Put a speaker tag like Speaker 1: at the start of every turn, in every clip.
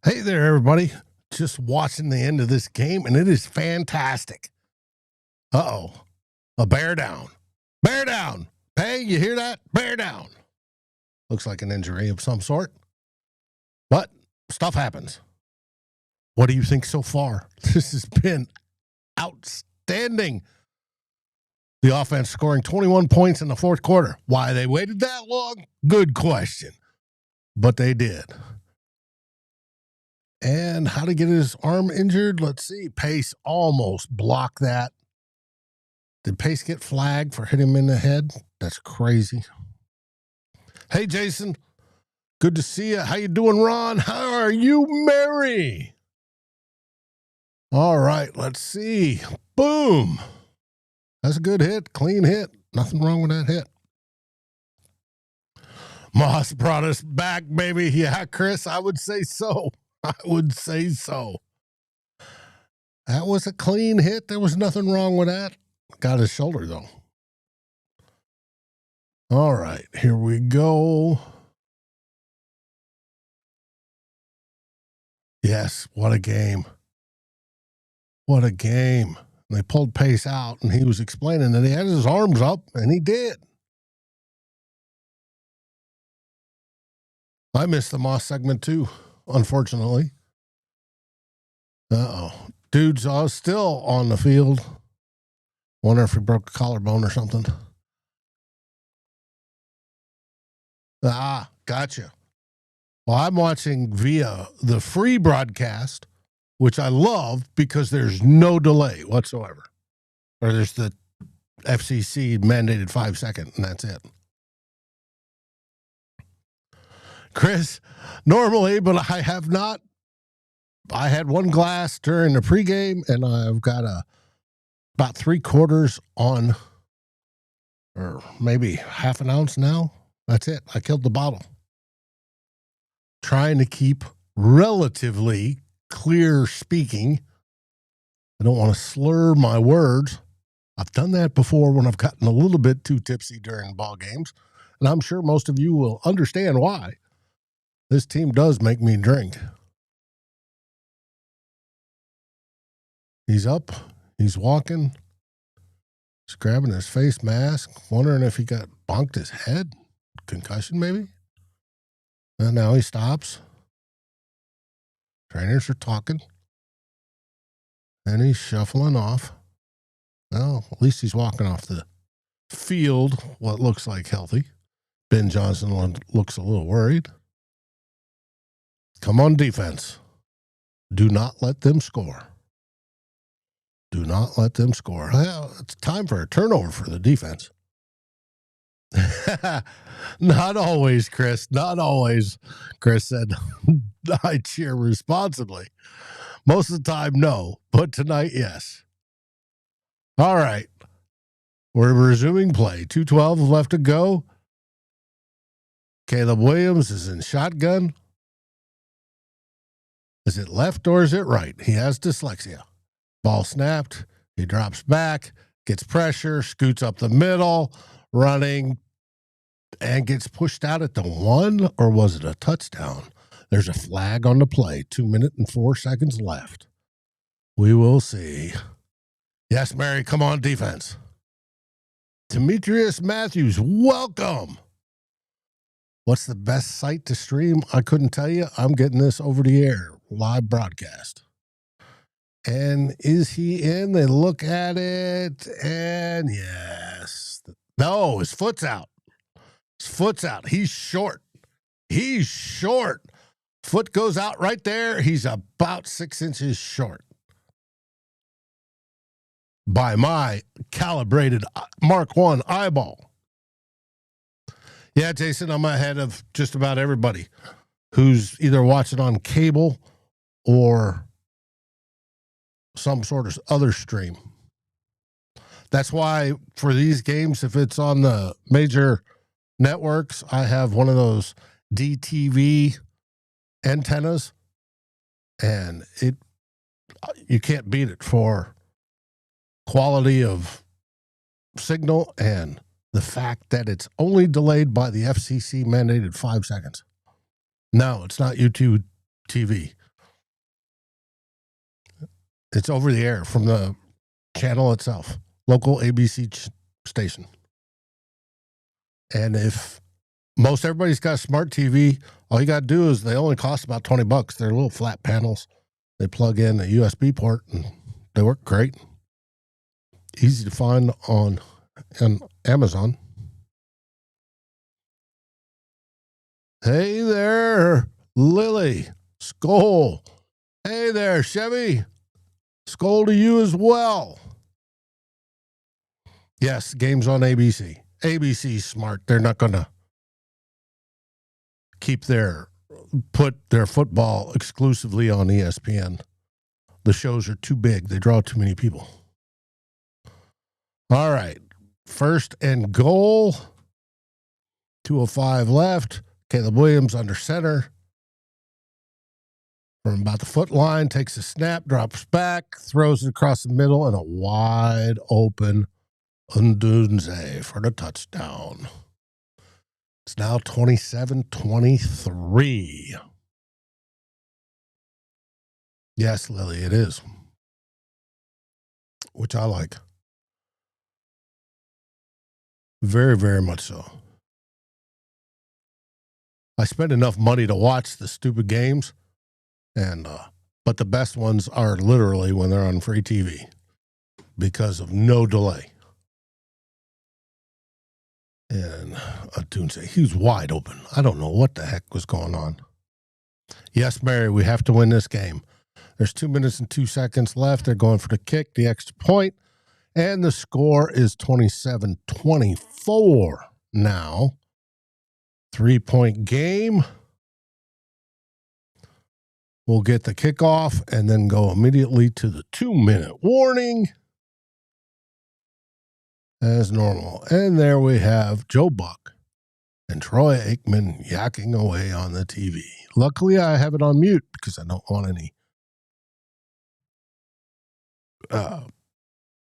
Speaker 1: Hey there, everybody. Just watching the end of this game, and it is fantastic. Uh-oh. A bear down. Bear down. Hey, you hear that? Bear down. Looks like an injury of some sort. But stuff happens. What do you think so far? This has been outstanding. The offense scoring 21 points in the fourth quarter. Why they waited that long? Good question. But they did. And how to get his arm injured? Let's see. Pace almost blocked that. Did Pace get flagged for hitting him in the head? That's crazy. Hey, Jason. Good to see you. How you doing, Ron? How are you, Mary? All right, let's see. Boom. That's a good hit. Clean hit. Nothing wrong with that hit. Moss brought us back, baby. Yeah, Chris, I would say so. I would say so. That was a clean hit. There was nothing wrong with that. Got his shoulder, though. All right, here we go. Yes, what a game. What a game. And they pulled Pace out, and he was explaining that he had his arms up, and he did. I missed the Moss segment, too, unfortunately. Uh-oh. Dude's still on the field. Wonder if he broke a collarbone or something. Ah, gotcha. Well, I'm watching via the free broadcast, which I love because there's no delay whatsoever. Or there's the FCC mandated 5 second, and that's it. Chris, normally, but I have not. I had one glass during the pregame, and I've got about 3/4 on, or maybe half an ounce now. That's it. I killed the bottle. Trying to keep relatively clear speaking. I don't want to slur my words. I've done that before when I've gotten a little bit too tipsy during ball games, and I'm sure most of you will understand why. This team does make me drink. He's up. He's walking. He's grabbing his face mask, wondering if he got bonked his head. Concussion, maybe? And now he stops. Trainers are talking. And he's shuffling off. Well, at least he's walking off the field, what looks like healthy. Ben Johnson looks a little worried. Come on, defense. Do not let them score. Do not let them score. Well, it's time for a turnover for the defense. Not always, Chris. Not always. Chris said, I cheer responsibly. Most of the time, no. But tonight, yes. All right. We're resuming play. 2:12 left to go. Caleb Williams is in shotgun. Is it left or is it right? He has dyslexia. Ball snapped. He drops back, gets pressure, scoots up the middle, running, and gets pushed out at the 1, or was it a touchdown? There's a flag on the play. 2 minutes and 4 seconds left. We will see. Yes, Mary, come on, defense. Demetrius Matthews, welcome. What's the best site to stream? I couldn't tell you. I'm getting this over the air, live broadcast. And is he in? They look at it, and yes. No, his foot's out. His foot's out. He's short. He's short. Foot goes out right there. He's about 6 inches short. By my calibrated Mark 1 eyeball. Yeah, Jason, I'm ahead of just about everybody who's either watching on cable or some sort of other stream. That's why for these games, if it's on the major networks, I have one of those DTV antennas, and you can't beat it for quality of signal and the fact that it's only delayed by the FCC mandated 5 seconds. No, it's not YouTube TV. It's over the air from the channel itself, local ABC station. And if most everybody's got a smart TV, all you got to do is they only cost about $20. They're little flat panels. They plug in a USB port and they work great. Easy to find on Amazon. Hey there, Lily, SKOL. Hey there, Chevy. SKOL to you as well. Yes, game's on ABC. ABC's smart. They're not going to put their football exclusively on ESPN. The shows are too big. They draw too many people. All right. 1st and goal. 2:05 left. Caleb Williams under center. From about the foot line, takes a snap, drops back, throws it across the middle, and a wide open Undunze for the touchdown. It's now 27-23. Yes, Lily, it is. Which I like. Very, very much so. I spend enough money to watch the stupid games, but the best ones are literally when they're on free TV because of no delay. And Undunze, he was wide open. I don't know what the heck was going on. Yes, Mary, we have to win this game. There's 2 minutes and 2 seconds left. They're going for the kick, the extra point, and the score is 27-24 now. 3-point game. We'll get the kickoff and then go immediately to the 2-minute warning as normal. And there we have Joe Buck and Troy Aikman yakking away on the TV. Luckily, I have it on mute because I don't want any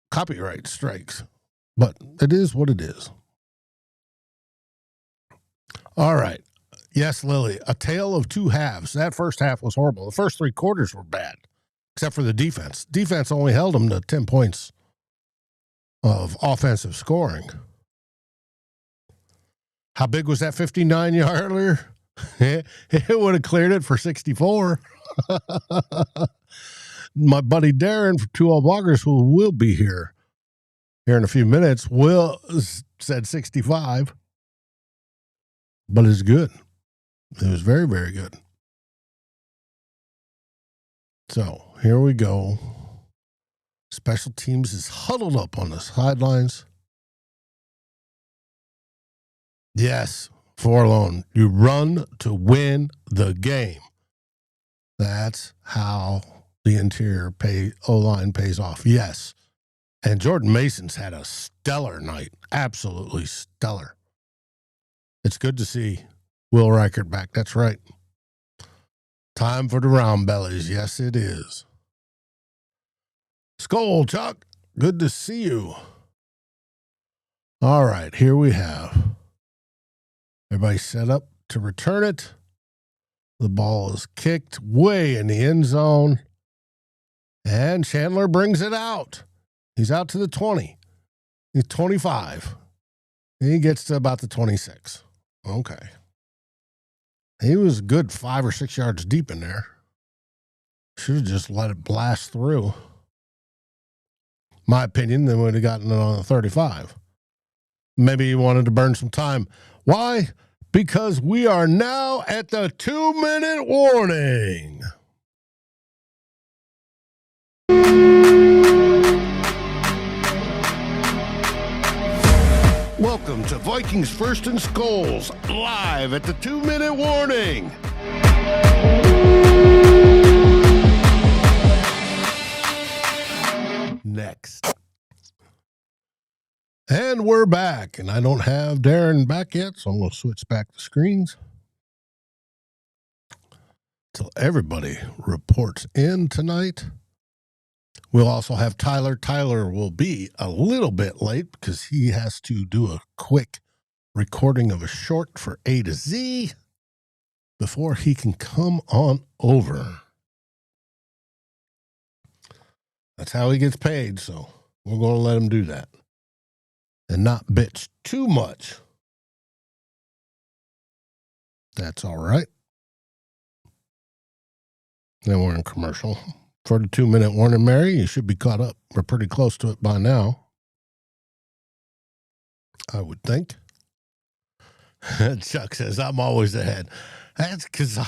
Speaker 1: copyright strikes. But it is what it is. All right. Yes, Lily, a tale of two halves. That first half was horrible. The first 3 quarters were bad, except for the defense. Defense only held them to 10 points of offensive scoring. How big was that 59-yarder? It would have cleared it for 64. My buddy Darren for 2-0 Bloggers, who will be here in a few minutes, said 65. But it's good. It was very, very good. So here we go. Special teams is huddled up on the sidelines. Yes, Forlone, you run to win the game. That's how the interior O-line pays off. Yes. And Jordan Mason's had a stellar night. Absolutely stellar. It's good to see Will Reichert back. That's right. Time for the round bellies. Yes, it is. SKOL, Chuck. Good to see you. All right, here we have. Everybody set up to return it. The ball is kicked way in the end zone. And Chandler brings it out. He's out to the 20. He's 25. And he gets to about the 26. Okay. He was a good 5 or 6 yards deep in there. Should have just let it blast through. My opinion, they would have gotten it on the 35. Maybe he wanted to burn some time. Why? Because we are now at the 2-minute warning. Welcome to Vikings First and SKOLs, live at the 2-minute warning. Next. And we're back, and I don't have Darren back yet, so I'm going to switch back the screens till everybody reports in tonight. We'll also have Tyler. Tyler will be a little bit late because he has to do a quick recording of a short for A to Z before he can come on over. That's how he gets paid, so we're going to let him do that and not bitch too much. That's all right. Then we're in commercial. For the 2-minute warning, Mary, you should be caught up. We're pretty close to it by now, I would think. Chuck says, I'm always ahead. That's because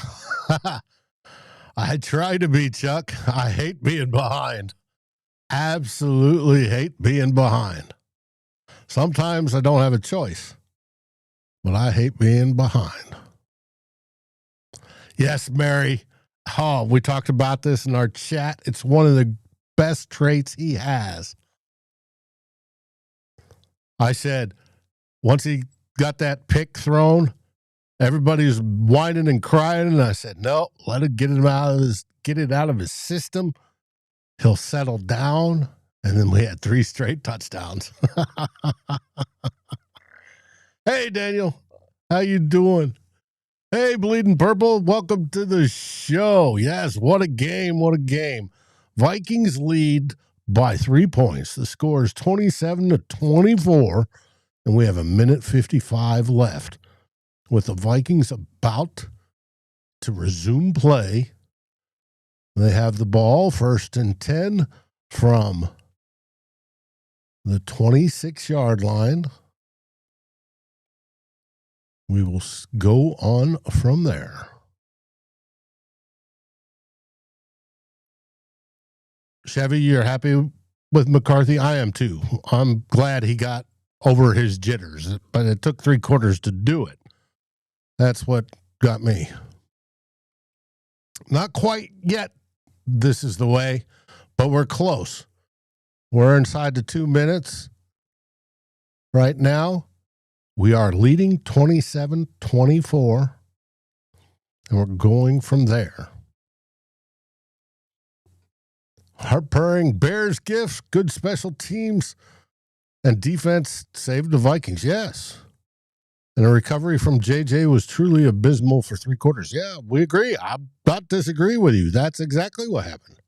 Speaker 1: I try to be, Chuck. I hate being behind. Absolutely hate being behind. Sometimes I don't have a choice, but I hate being behind. Yes, Mary. Oh, we talked about this in our chat. It's one of the best traits he has. I said, once he got that pick thrown, everybody's whining and crying, and I said, no, let it get it out of his system. He'll settle down, and then we had 3 straight touchdowns. Hey, Daniel, how you doing? Hey, Bleeding Purple, welcome to the show. Yes, what a game, what a game. Vikings lead by 3 points. The score is 27-24, and we have 1:55 left. With the Vikings about to resume play, they have the ball, 1st and 10 from the 26-yard line. We will go on from there. Chevy, you're happy with McCarthy? I am too. I'm glad he got over his jitters, but it took 3 quarters to do it. That's what got me. Not quite yet. This is the way, but we're close. We're inside the 2 minutes right now. We are leading 27-24, and we're going from there. Heart purring Bears gifts, good special teams, and defense saved the Vikings. Yes. And a recovery from JJ was truly abysmal for 3 quarters. Yeah, we agree. I'm not disagreeing with you. That's exactly what happened.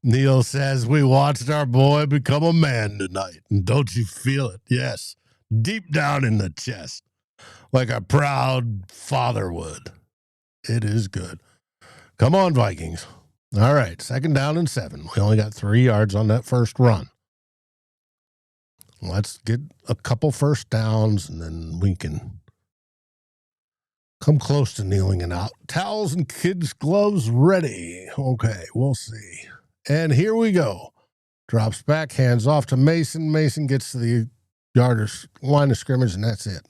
Speaker 1: Neil says, we watched our boy become a man tonight. And don't you feel it? Yes. Deep down in the chest. Like a proud father would. It is good. Come on, Vikings. All right, 2nd down and 7. We only got 3 yards on that first run. Let's get a couple first downs, and then we can come close to kneeling it out. Towels and kids' gloves ready. Okay, we'll see. And here we go. Drops back, hands off to Mason. Mason gets to the line of scrimmage, and that's it.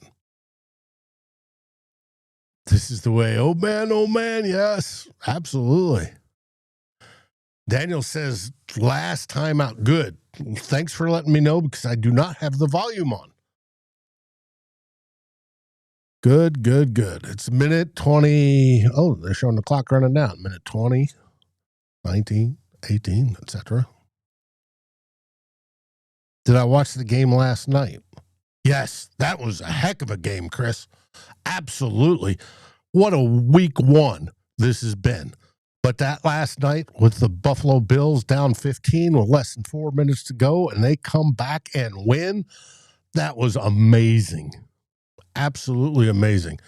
Speaker 1: This is the way. Oh, man. Yes, absolutely. Daniel says, last time out, good. Thanks for letting me know because I do not have the volume on. Good. It's minute 20. Oh, they're showing the clock running down. Minute 20, 19, 18, etc. Did I watch the game last night? Yes, that was a heck of a game, Chris. Absolutely. What a week 1 this has been. But that last night with the Buffalo Bills down 15 with less than 4 minutes to go, and they come back and win, that was amazing. Absolutely amazing.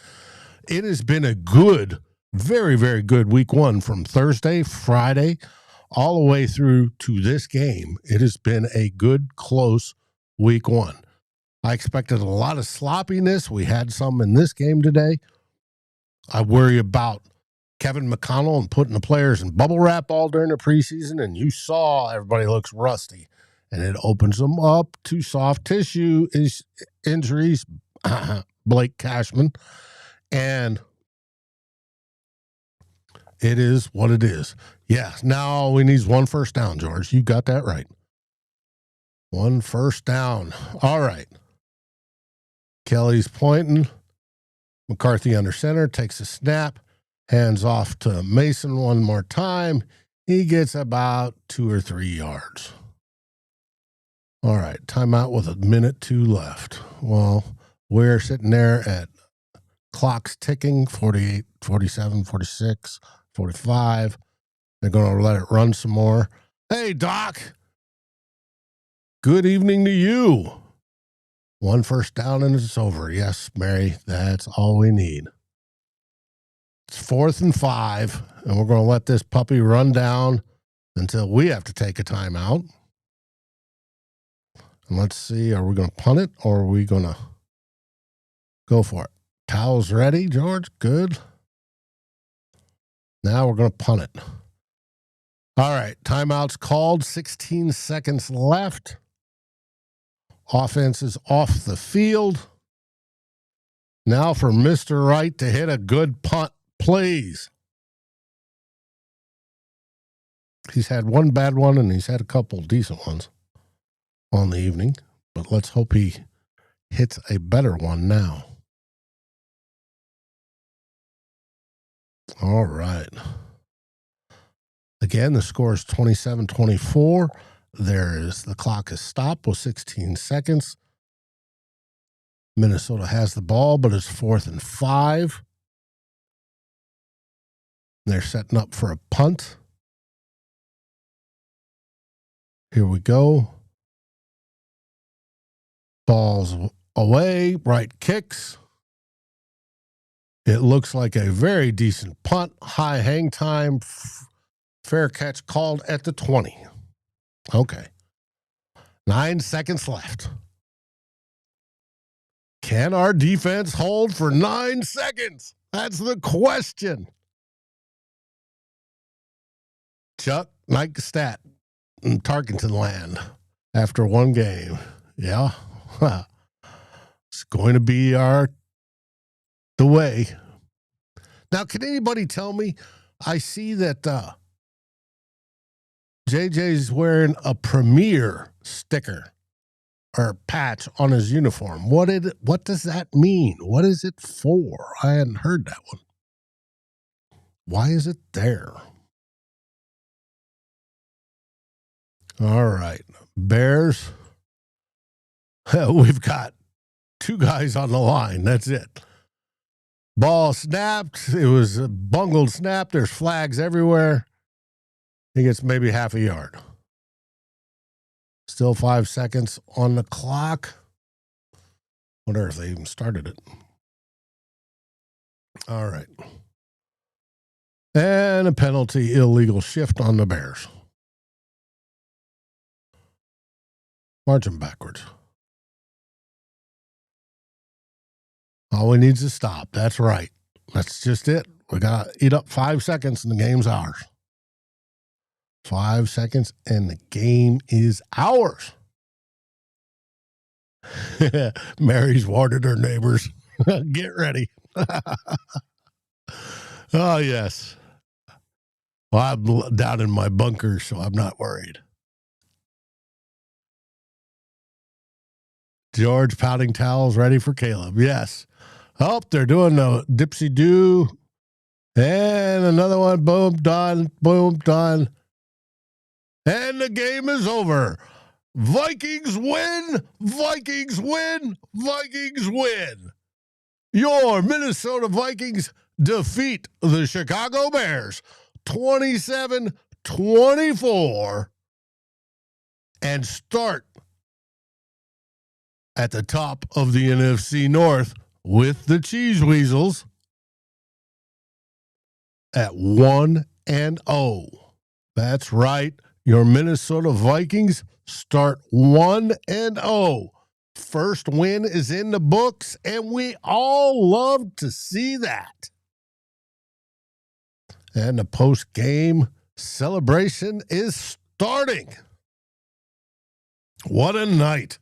Speaker 1: It has been a good, very, very good week 1 from Thursday, Friday, all the way through to this game. It has been a good, close week 1. I expected a lot of sloppiness. We had some in this game today. I worry about Kevin McConnell and putting the players in bubble wrap all during the preseason, and you saw everybody looks rusty, and it opens them up to soft tissue injuries. Blake Cashman, and it is what it is. Yeah, now all we need is 1 first down, George. You got that right. 1 first down. All right. Kelly's pointing. McCarthy under center, takes a snap, hands off to Mason one more time. He gets about 2 or 3 yards. All right, timeout with 1:02 left. Well, we're sitting there at clocks ticking, 48, 47, 46, 45. They're going to let it run some more. Hey, Doc. Good evening to you. 1 first down and it's over. Yes, Mary, that's all we need. It's 4th and 5, and we're going to let this puppy run down until we have to take a timeout. And let's see, are we going to punt it or are we going to go for it? Towels ready, George? Good. Now we're going to punt it. All right, timeout's called. 16 seconds left. Offense is off the field. Now for Mr. Wright to hit a good punt, please. He's had one bad one, and he's had a couple decent ones on the evening. But let's hope he hits a better one now. All right. Again, the score is 27-24. The clock is stopped with 16 seconds. Minnesota has the ball, but it's 4th and 5. They're setting up for a punt. Here we go. Ball's away. Wright kicks. It looks like a very decent punt. High hang time. Fair catch called at the 20. Okay. 9 seconds left. Can our defense hold for 9 seconds? That's the question. Chuck, Nike stat in Tarkenton land after one game. Yeah. It's going to be the way. Now, can anybody tell me? I see that JJ's wearing a Premier sticker or patch on his uniform. What does that mean? What is it for? I hadn't heard that one. Why is it there? All right. Bears. We've got 2 guys on the line. That's it. Ball snapped. It was a bungled snap. There's flags everywhere. He gets maybe half a yard. Still 5 seconds on the clock. Wonder if they even started it. All right. And a penalty, illegal shift on the Bears. Marching backwards. All we need is to stop. That's right. That's just it. We got to eat up 5 seconds and the game's ours. 5 seconds and the game is ours. Mary's warned her neighbors. Get ready. Oh, yes. Well, I'm down in my bunker, so I'm not worried. George pouting towels ready for Caleb. Yes. Oh, they're doing the dipsy-do. And another one. Boom, done. Boom, done. And the game is over. Vikings win. Vikings win. Vikings win. Your Minnesota Vikings defeat the Chicago Bears 27-24 and start at the top of the NFC North with the Cheese Weasels at 1-0. That's right. Your Minnesota Vikings start 1-0. First win is in the books, and we all love to see that. And the post-game celebration is starting. What a night.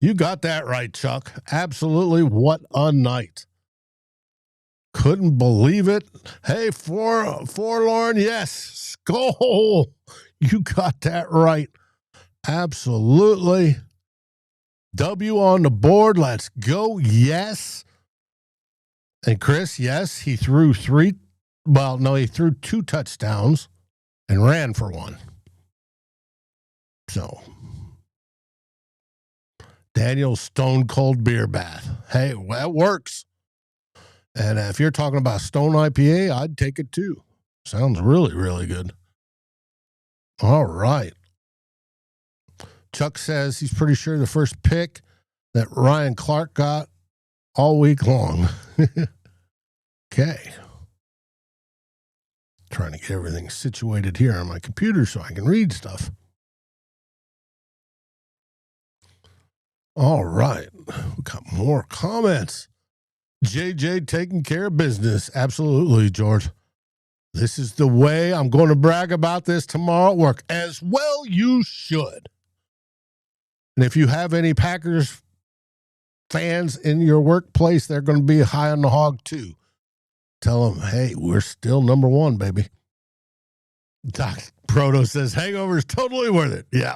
Speaker 1: You got that right, Chuck. Absolutely, what a night. Couldn't believe it. Hey, Forlorn, yes, SKOL. You got that right. Absolutely. W on the board. Let's go. Yes. And Chris, yes, he threw he threw 2 touchdowns and ran for 1. So, Daniel's Stone Cold Beer Bath. Hey, that works. And if you're talking about Stone IPA, I'd take it too. Sounds really, really good. All right. Chuck says he's pretty sure the first pick that Ryan Clark got all week long. Okay. Trying to get everything situated here on my computer so I can read stuff. All right. We got more comments. JJ taking care of business. Absolutely, George. This is the way. I'm going to brag about this tomorrow at work. As well you should. And if you have any Packers fans in your workplace, they're going to be high on the hog too. Tell them, hey, we're still number one, baby. Doc Proto says, hangover is totally worth it. Yeah.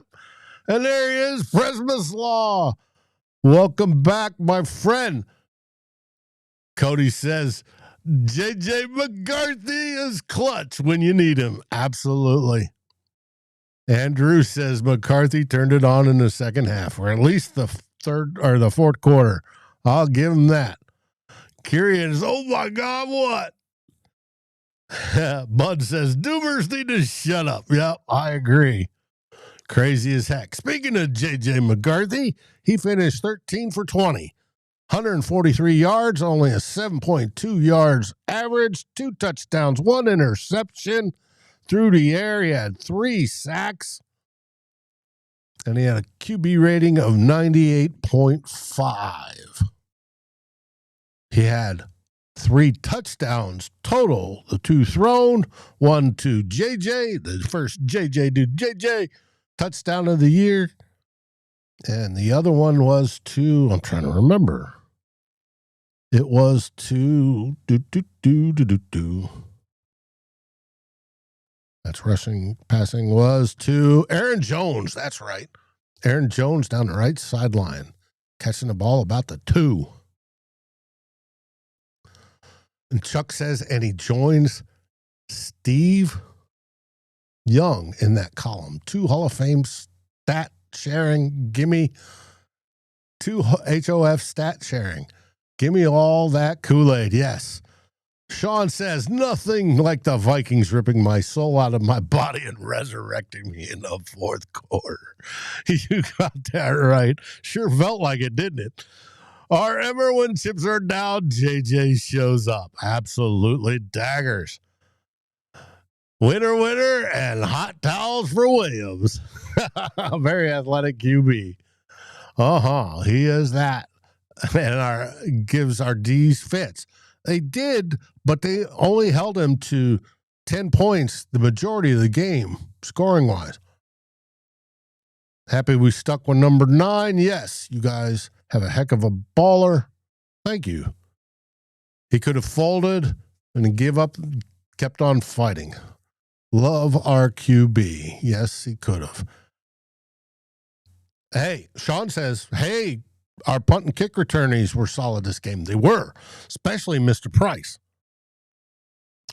Speaker 1: And there he is, Christmas Law. Welcome back, my friend. Cody says, JJ McCarthy is clutch when you need him. Absolutely. Andrew says McCarthy turned it on in the second half, or at least the third or the fourth quarter. I'll give him that. Kyrian, oh my God, what? Bud says, Doomers need to shut up. Yep, I agree. Crazy as heck. Speaking of J.J. McCarthy, he finished 13 for 20. 143 yards, only a 7.2 yards average, 2 touchdowns, 1 interception. Through the air, he had 3 sacks. And he had a QB rating of 98.5. He had 3 touchdowns total. The 2 thrown, 1 to JJ, the first JJ to JJ touchdown of the year. And the other one was to, I'm trying to remember. It was to That's rushing, passing was to Aaron Jones. That's right. Aaron Jones down the right sideline, catching the ball about the 2. And Chuck says, and he joins Steve Young in that column. 2 Hall of Fame stat sharing. Gimme 2 HOF stat sharing. Gimme all that Kool-Aid. Yes. Sean says, nothing like the Vikings ripping my soul out of my body and resurrecting me in the fourth quarter. You got that right. Sure felt like it, didn't it? Or ever when chips are down, JJ shows up. Absolutely daggers. Winner, winner, and hot towels for Williams. Very athletic QB. He is that. And gives our D's fits. They did, but they only held him to 10 points the majority of the game, scoring-wise. Happy we stuck with number 9. Yes, you guys have a heck of a baller. Thank you. He could have folded and give up, kept on fighting. Love our QB. Yes, he could have. Hey, Sean says, hey, our punt and kick returnees were solid this game. They were, especially Mr. Price.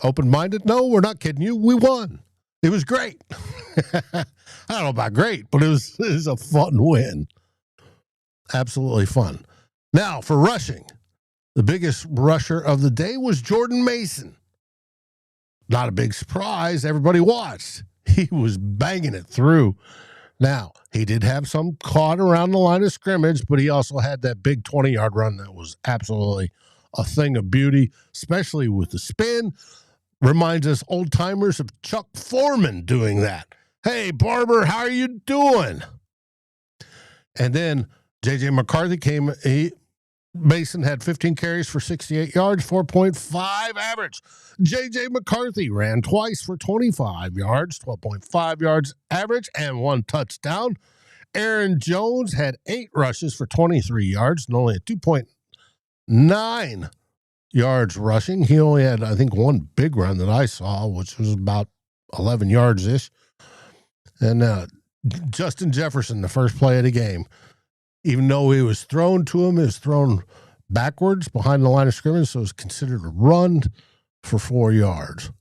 Speaker 1: Open-minded? No, we're not kidding you. We won. It was great. I don't know about great, but it was a fun win. Absolutely fun. Now, for rushing, the biggest rusher of the day was Jordan Mason. Not a big surprise. Everybody watched. He was banging it through. Now, he did have some caught around the line of scrimmage, but he also had that big 20-yard run that was absolutely a thing of beauty, especially with the spin. Reminds us old-timers of Chuck Foreman doing that. Hey, Barber, how are you doing? And then J.J. McCarthy came. Mason had 15 carries for 68 yards, 4.5 average. J.J. McCarthy ran twice for 25 yards, 12.5 yards average, and 1 touchdown. Aaron Jones had 8 rushes for 23 yards and only a 2.9 yards rushing. He only had, I think, 1 big run that I saw, which was about 11 yards-ish. And Justin Jefferson, the first play of the game, even though he was thrown to him, it was thrown backwards behind the line of scrimmage, so it was considered a run for 4 yards.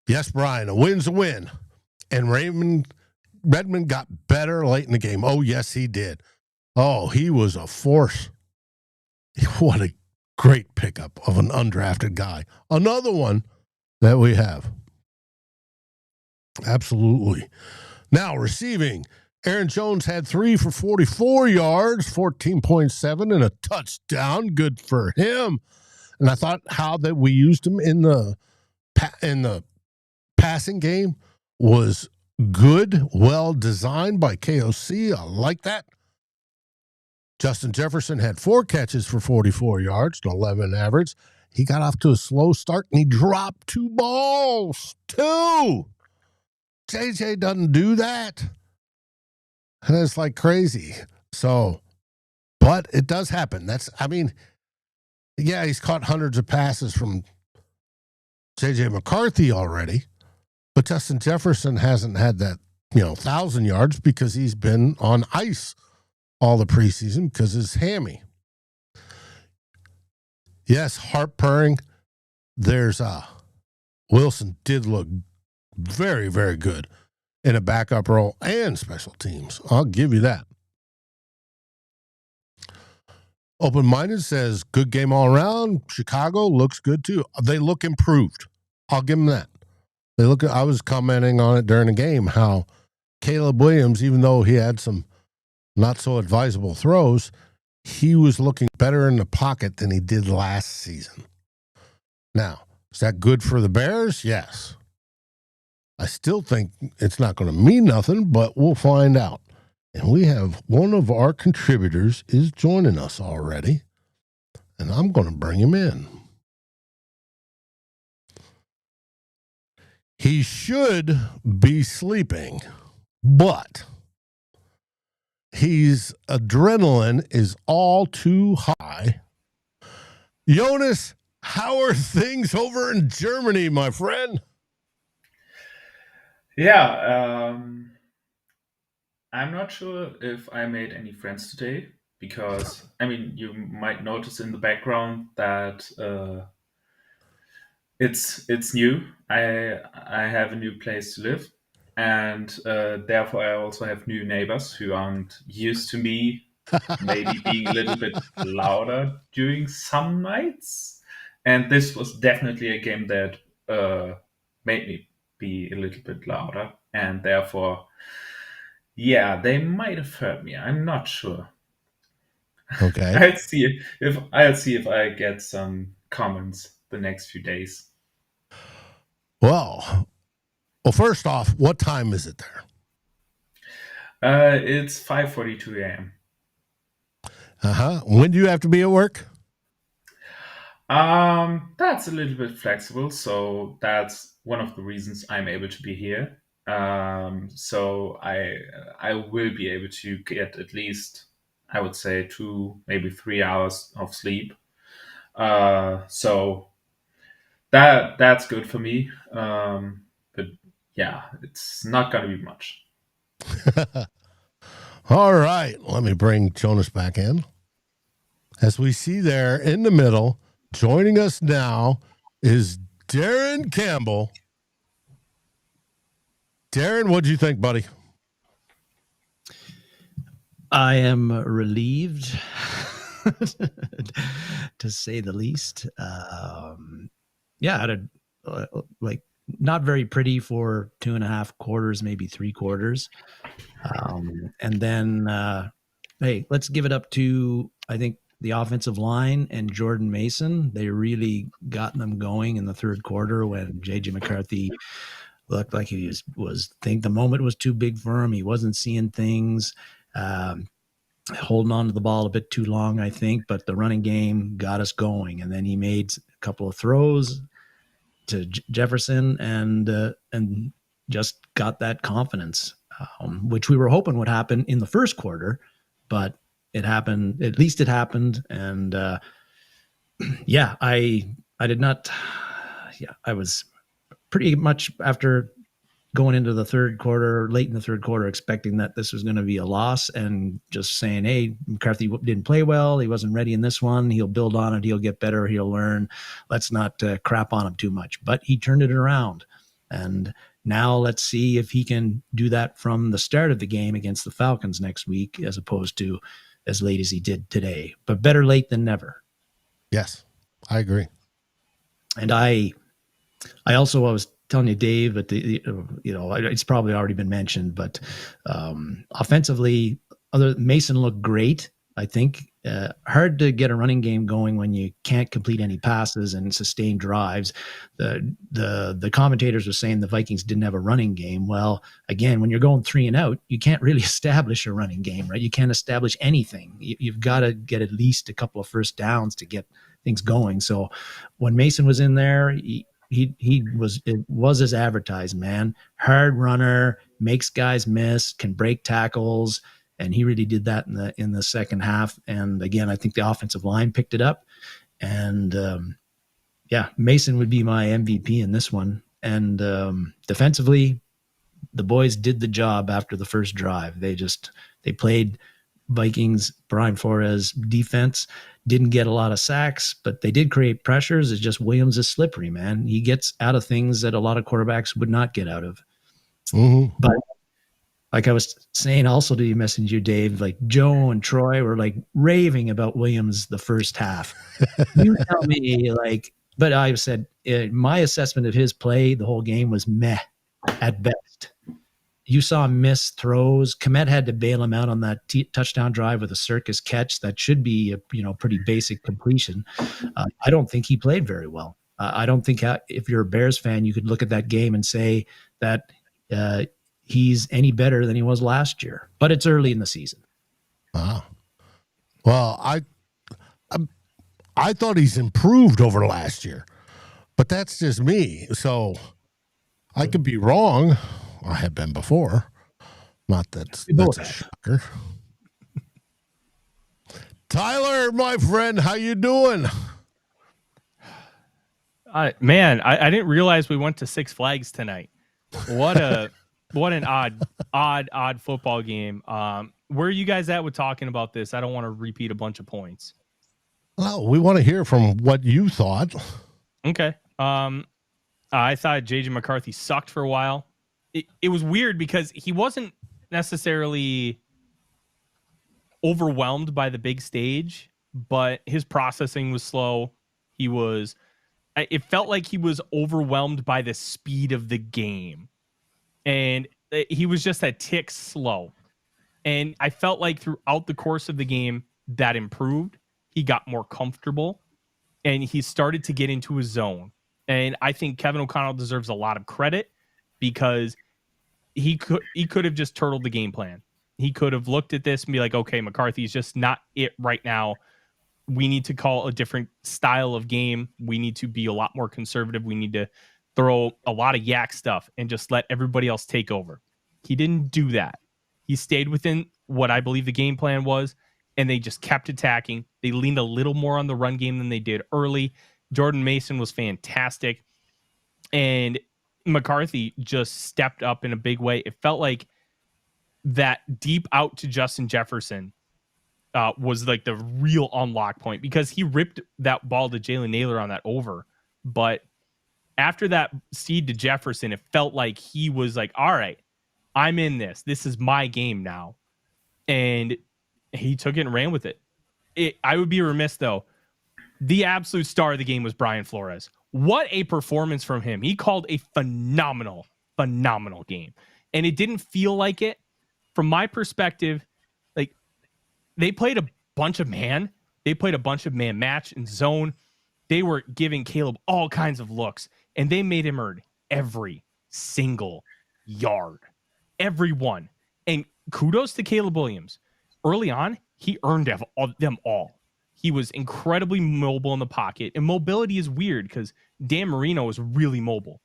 Speaker 1: Yes, Brian, a win's a win. And Redmond got better late in the game. Oh, yes, he did. Oh, he was a force. What a great pickup of an undrafted guy. Another one that we have. Absolutely. Now, receiving, Aaron Jones had 3 for 44 yards, 14.7, and a touchdown. Good for him. And I thought how that we used him in the passing game was good, well designed by KOC. I like that. Justin Jefferson had 4 catches for 44 yards, an 11 average. He got off to a slow start, and he dropped 2 balls. 2! JJ doesn't do that. And it's like crazy. So, but it does happen. He's caught hundreds of passes from JJ McCarthy already, but Justin Jefferson hasn't had that, 1,000 yards because he's been on ice all the preseason because his hammy. Yes, heart purring. There's Wilson did look very, very good in a backup role and special teams. I'll give you that. Open-minded says, good game all around. Chicago looks good too. They look improved. I'll give them that. I was commenting on it during the game, how Caleb Williams, even though he had some not so advisable throws, he was looking better in the pocket than he did last season. Now, is that good for the Bears? Yes. I still think it's not going to mean nothing, but we'll find out. And we have one of our contributors is joining us already, and I'm going to bring him in. He should be sleeping, but his adrenaline is all too high. Jonas, how are things over in Germany, my friend?
Speaker 2: Yeah, I'm not sure if I made any friends today because, you might notice in the background that it's new. I have a new place to live, and therefore I also have new neighbors who aren't used to me maybe being a little bit louder during some nights. And this was definitely a game that made me be a little bit louder, and therefore, yeah, they might have heard me. I'm not sure.
Speaker 1: Okay.
Speaker 2: I'll see if I get some comments the next few days.
Speaker 1: Well, first off, what time is it there?
Speaker 2: It's 5:42 a.m.
Speaker 1: When do you have to be at work?
Speaker 2: That's a little bit flexible, so that's one of the reasons I'm able to be here. So I will be able to get at least, I would say, 2, maybe 3 hours of sleep. So that's good for me. But yeah, it's not gonna be much.
Speaker 1: All right, let me bring Jonas back in. As we see there in the middle, joining us now is Darren Campbell. Darren, what do you think, buddy?
Speaker 3: I am relieved, to say the least. Not very pretty for 2.5 quarters, maybe 3 quarters. And then, hey, let's give it up to, I think, the offensive line and Jordan Mason. They really got them going in the third quarter when J.J. McCarthy looked like he think the moment was too big for him. He wasn't seeing things, holding on to the ball a bit too long, I think, but the running game got us going. And then he made a couple of throws to Jefferson and just got that confidence, which we were hoping would happen in the first quarter, but it happened. At least it happened. And yeah, I did not. Yeah, I was pretty much after going into the third quarter, late in the third quarter, expecting that this was going to be a loss and just saying, hey, McCarthy didn't play well. He wasn't ready in this one. He'll build on it. He'll get better. He'll learn. Let's not crap on him too much. But he turned it around. And now let's see if he can do that from the start of the game against the Falcons next week, as opposed to as late as he did today. But better late than never.
Speaker 1: Yes, I agree.
Speaker 3: And I also was telling you, Dave, but it's probably already been mentioned, but offensively, Mason looked great. I think hard to get a running game going when you can't complete any passes and sustain drives. The commentators were saying the Vikings didn't have a running game. Well, again, when you're going 3 and out, you can't really establish a running game, right? You can't establish anything. You've got to get at least a couple of first downs to get things going. So when Mason was in there, it was as advertised, man. Hard runner, makes guys miss, can break tackles, and he really did that in the second half. And again, I think the offensive line picked it up. And Mason would be my MVP in this one. And defensively, the boys did the job after the first drive. They played Vikings, Brian Flores defense. Didn't get a lot of sacks, but they did create pressures. It's just Williams is slippery, man. He gets out of things that a lot of quarterbacks would not get out of. Mm-hmm. But like I was saying also to you, Messenger Dave, like Joe and Troy were like raving about Williams the first half. You tell me, but I said my assessment of his play the whole game was meh at best. You saw him miss throws. Komet had to bail him out on that touchdown drive with a circus catch. That should be a pretty basic completion. I don't think he played very well. I don't think if you're a Bears fan, you could look at that game and say that he's any better than he was last year. But it's early in the season.
Speaker 1: Wow. Well, I thought he's improved over last year, but that's just me. So I could be wrong. I have been before. Not that's a shocker. Tyler, my friend, how you doing?
Speaker 4: Man, I didn't realize we went to Six Flags tonight. What an odd football game. Where are you guys at with talking about this? I don't want to repeat a bunch of points.
Speaker 1: Well, we want to hear from what you thought.
Speaker 4: Okay. I thought JJ McCarthy sucked for a while. It was weird because he wasn't necessarily overwhelmed by the big stage, but his processing was slow. It felt like he was overwhelmed by the speed of the game, and he was just a tick slow. And I felt like throughout the course of the game that improved. He got more comfortable and he started to get into his zone. And I think Kevin O'Connell deserves a lot of credit because he could have just turtled the game plan. He could have looked at this and be like, okay, McCarthy's just not it right now. We need to call a different style of game. We need to be a lot more conservative. We need to throw a lot of yak stuff and just let everybody else take over. He didn't do that. He stayed within what I believe the game plan was, and they just kept attacking. They leaned a little more on the run game than they did early. Jordan Mason was fantastic, and McCarthy just stepped up in a big way. It felt like that deep out to Justin Jefferson was like the real unlock point because he ripped that ball to Jalen Nailor on that over. But after that seed to Jefferson, it felt like he was like, all right, I'm in this. This is my game now. And he took it and ran with it. I would be remiss, though. The absolute star of the game was Brian Flores. What a performance from him. He called a phenomenal game. And it didn't feel like it. From my perspective, like they played a bunch of man. They played a bunch of man match and zone. They were giving Caleb all kinds of looks. And they made him earn every single yard. Every one. And kudos to Caleb Williams. Early on, he earned them all. He was incredibly mobile in the pocket. And mobility is weird because Dan Marino is really mobile,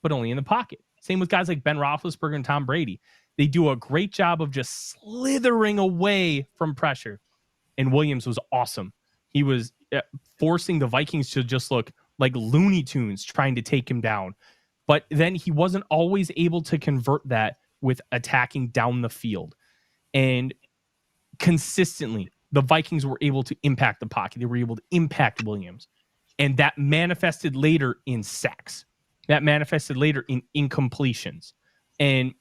Speaker 4: but only in the pocket. Same with guys like Ben Roethlisberger and Tom Brady. They do a great job of just slithering away from pressure. And Williams was awesome. He was forcing the Vikings to just look like Looney Tunes trying to take him down. But then he wasn't always able to convert that with attacking down the field. And consistently, the Vikings were able to impact the pocket. They were able to impact Williams. And that manifested later in sacks. That manifested later in incompletions. And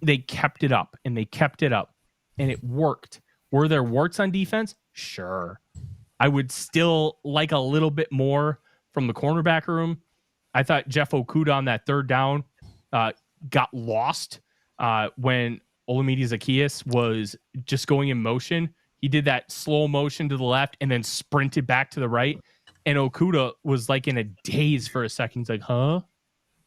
Speaker 4: they kept it up, and they kept it up, and it worked. Were there warts on defense? Sure. I would still like a little bit more from the cornerback room. I thought Jeff Okudah on that third down got lost when Olamide Zaccheaus was just going in motion. He did that slow motion to the left and then sprinted back to the right. And Okudah was like in a daze for a second. He's like, huh?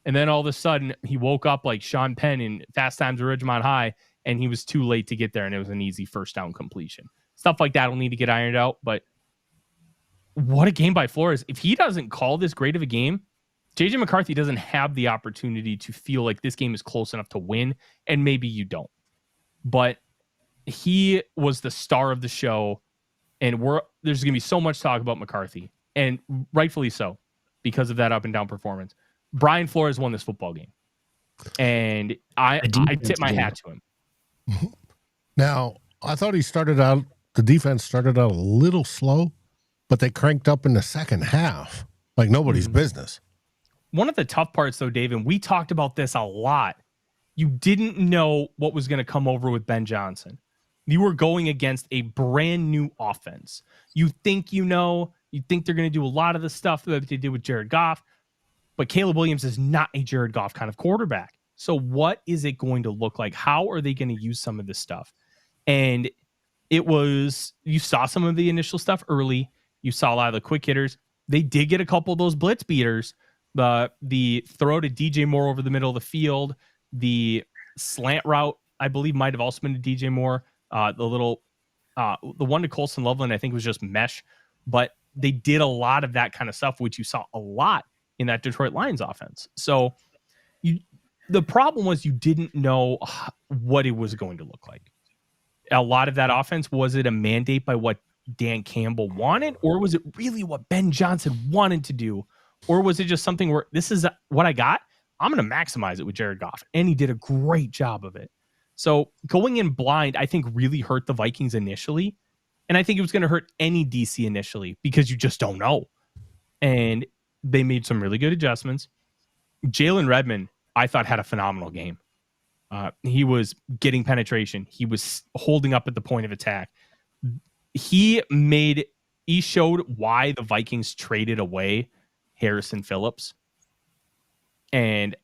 Speaker 4: And then all of a sudden, he woke up like Sean Penn in Fast Times at Ridgemont High, and he was too late to get there, and it was an easy first down completion. Stuff like that will need to get ironed out, but what a game by Flores. If he doesn't call this great of a game, JJ McCarthy doesn't have the opportunity to feel like this game is close enough to win, and maybe you don't. But he was the star of the show, and there's going to be so much talk about McCarthy, and rightfully so, because of that up and down performance. Brian Flores won this football game, and I tip my hat to him.
Speaker 1: Now, I thought the defense started out a little slow, but they cranked up in the second half like nobody's business.
Speaker 4: One of the tough parts, though, Dave, and we talked about this a lot, you didn't know what was going to come over with Ben Johnson. You were going against a brand new offense. You think they're going to do a lot of the stuff that they did with Jared Goff, but Caleb Williams is not a Jared Goff kind of quarterback. So what is it going to look like? How are they going to use some of this stuff? And you saw some of the initial stuff early. You saw a lot of the quick hitters. They did get a couple of those blitz beaters. The throw to DJ Moore over the middle of the field, the slant route, I believe might have also been to DJ Moore. The one to Colston Loveland, I think was just mesh, but they did a lot of that kind of stuff, which you saw a lot in that Detroit Lions offense. So the problem was you didn't know what it was going to look like. A lot of that offense, was it a mandate by what Dan Campbell wanted, or was it really what Ben Johnson wanted to do? Or was it just something where this is what I got, I'm going to maximize it with Jared Goff? And he did a great job of it. So going in blind, I think really hurt the Vikings initially. And I think it was going to hurt any DC initially because you just don't know. And they made some really good adjustments. Jalen Redmond, I thought, had a phenomenal game. He was getting penetration. He was holding up at the point of attack. He showed why the Vikings traded away Harrison Phillips. And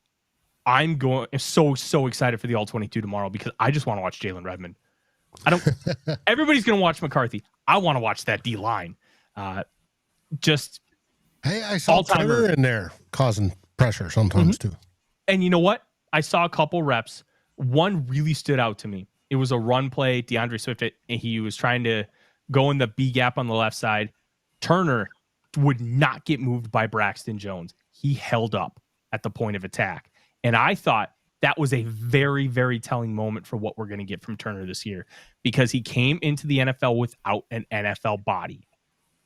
Speaker 4: I'm so excited for the All-22 tomorrow because I just want to watch Jalen Redmond. Everybody's going to watch McCarthy. I want to watch that D-line.
Speaker 1: Hey, I saw Turner in there causing pressure sometimes too.
Speaker 4: And you know what? I saw a couple reps. One really stood out to me. It was a run play. DeAndre Swift, and he was trying to go in the B gap on the left side. Turner would not get moved by Braxton Jones. He held up at the point of attack. And I thought that was a very, very telling moment for what we're going to get from Turner this year, because he came into the NFL without an NFL body.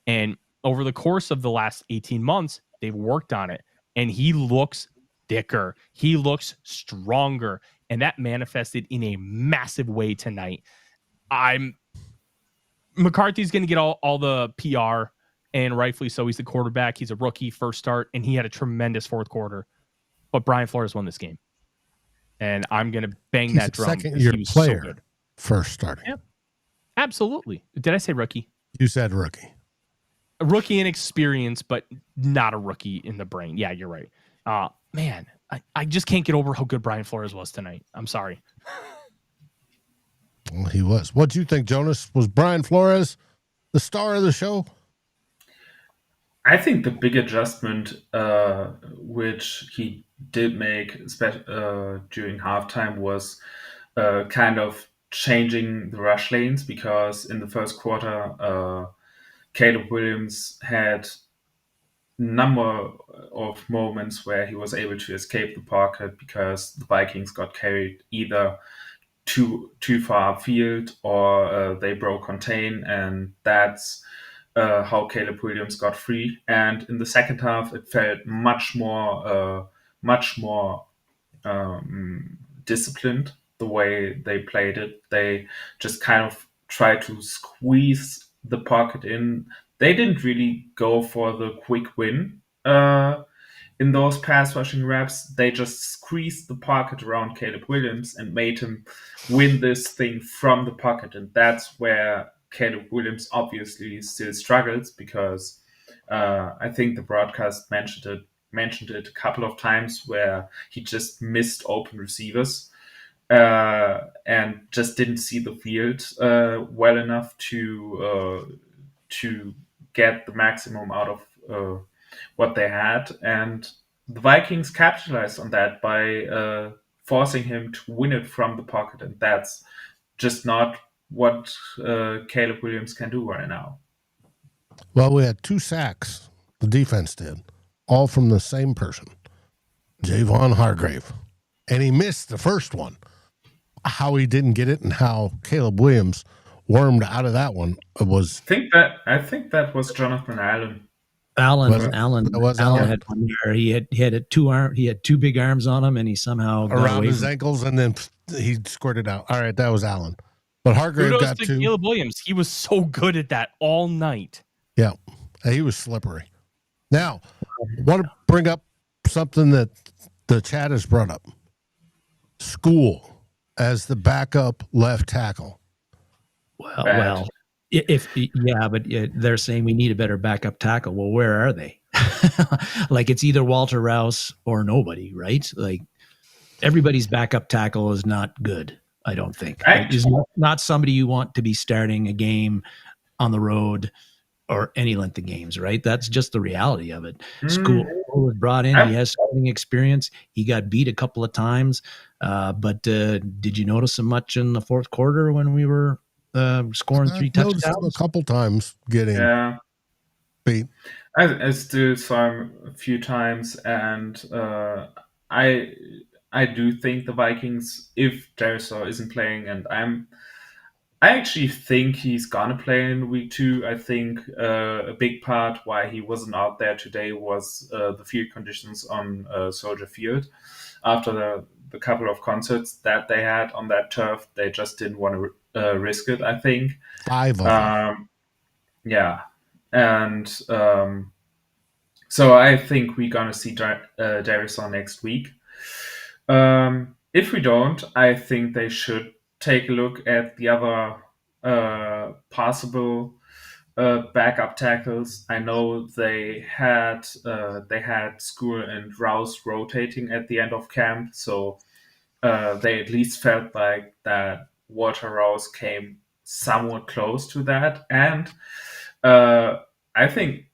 Speaker 4: And over the course of the last 18 months, they've worked on it. And he looks thicker. He looks stronger. And that manifested in a massive way tonight. McCarthy's going to get all the PR, and rightfully so. He's the quarterback. He's a rookie, first start, and he had a tremendous fourth quarter. But Brian Flores won this game. And I'm going to bang that drum.
Speaker 1: Second-year player, so first starting.
Speaker 4: Yeah, absolutely. Did I say rookie?
Speaker 1: You said rookie.
Speaker 4: A rookie in experience, but not a rookie in the brain. Yeah, you're right. Man, I just can't get over how good Brian Flores was tonight. I'm sorry.
Speaker 1: Well, he was. What do you think, Jonas? Was Brian Flores the star of the show?
Speaker 2: I think the big adjustment which he did make during halftime was kind of changing the rush lanes, because in the first quarter, Caleb Williams had a number of moments where he was able to escape the pocket because the Vikings got carried either too far upfield or they broke contain, and that's how Caleb Williams got free. And in the second half, it felt much more disciplined the way they played it. They just kind of tried to squeeze the pocket in. They didn't really go for the quick win in those pass rushing reps. They just squeezed the pocket around Caleb Williams and made him win this thing from the pocket. And that's where Caleb Williams obviously still struggles, because I think the broadcast mentioned it mentioned it a couple of times where he just missed open receivers and just didn't see the field well enough to get the maximum out of what they had. And the Vikings capitalized on that by forcing him to win it from the pocket. And that's just not what Caleb Williams can do right now.
Speaker 1: Well, we had 2 sacks, the defense did, all from the same person, Javon Hargrave. And he missed the first one. How he didn't get it and how Caleb Williams wormed out of that one was...
Speaker 2: I think that was Jonathan Allen.
Speaker 3: Allen had one where he had 2 big arms on him, and he somehow got
Speaker 1: around
Speaker 3: away
Speaker 1: his
Speaker 3: from
Speaker 1: ankles, and then he squirted out. All right, that was Allen. But Hargrave got 2.
Speaker 4: Caleb Williams. He was so good at that all night.
Speaker 1: Yeah, he was slippery. Now, I want to bring up something that the chat has brought up. SKOL as the backup left tackle.
Speaker 3: Well, but they're saying we need a better backup tackle. Well, where are they? Like, it's either Walter Rouse or nobody, right? Like, everybody's backup tackle is not good, I don't think. Like, is not somebody you want to be starting a game on the road or any length of games, right? That's just the reality of it. SKOL was brought in. He has starting experience. He got beat a couple of times. But did you notice him much in the fourth quarter when we were scoring 3 touchdowns?
Speaker 1: A couple times getting beat.
Speaker 2: I still saw him a few times, and I do think the Vikings, if Darisaw isn't playing, and I actually think he's gonna play in week 2. I think a big part why he wasn't out there today was the field conditions on Soldier Field. After the couple of concerts that they had on that turf, they just didn't want to risk it, I think.
Speaker 1: 5 of them.
Speaker 2: Yeah. And so I think we're going to see Darisaw next week. If we don't, I think they should take a look at the other possible backup tackles. I know they had SKOL and Rouse rotating at the end of camp, so they at least felt like that Walter Rouse came somewhat close to that. And I think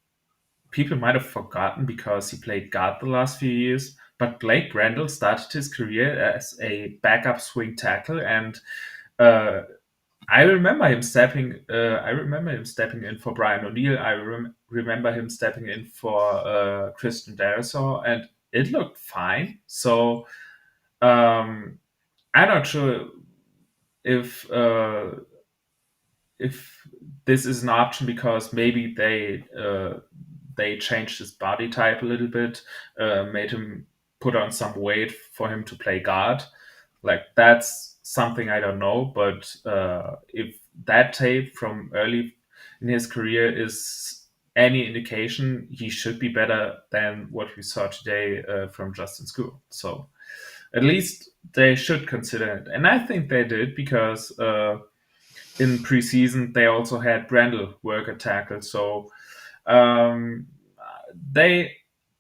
Speaker 2: people might have forgotten because he played guard the last few years, but Blake Brandel started his career as a backup swing tackle, and I remember him stepping in for Brian O'Neill. I remember him stepping in for Christian Darisaw, and it looked fine. So I'm not sure if this is an option, because maybe they changed his body type a little bit, made him put on some weight for him to play guard. Like, that's something I don't know, but if that tape from early in his career is any indication, he should be better than what we saw today from Justin SKOL. So at least they should consider it. And I think they did, because in preseason they also had Brandel work at tackle. So they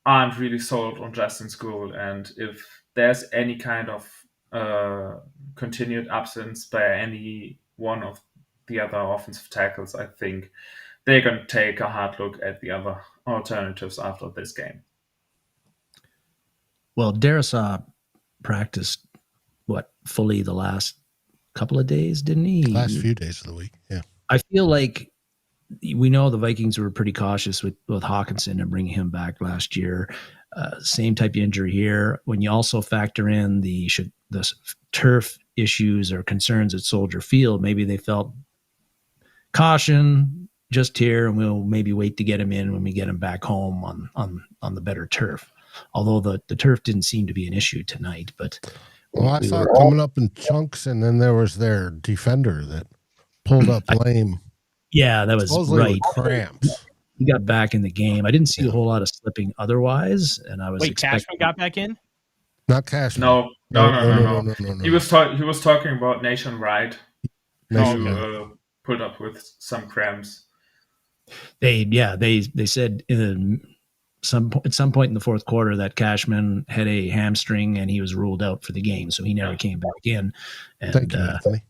Speaker 2: aren't really sold on Justin SKOL. And if there's any kind of continued absence by any one of the other offensive tackles, I think they're going to take a hard look at the other alternatives after this game.
Speaker 3: Well, Darisaw practiced fully the last couple of days, didn't he?
Speaker 1: Last few days of the week, yeah.
Speaker 3: I feel like we know the Vikings were pretty cautious with Hawkinson and bringing him back last year. Same type of injury here. When you also factor in the turf issues or concerns at Soldier Field, maybe they felt caution just here, and we'll maybe wait to get him in when we get him back home on the better turf. Although the turf didn't seem to be an issue tonight, but
Speaker 1: I saw it coming up in chunks, and then there was their defender that pulled up lame.
Speaker 3: Yeah, that was right.
Speaker 1: Cramps.
Speaker 3: He got back in the game. I didn't see a whole lot of slipping otherwise, and I was
Speaker 4: Cashman got back in?
Speaker 1: Not Cashman.
Speaker 2: No. He was talking about Nation Wright, who pulled up with some cramps.
Speaker 3: They said at some point in the fourth quarter that Cashman had a hamstring and he was ruled out for the game, so he never came back in. And
Speaker 1: Thank you, Anthony.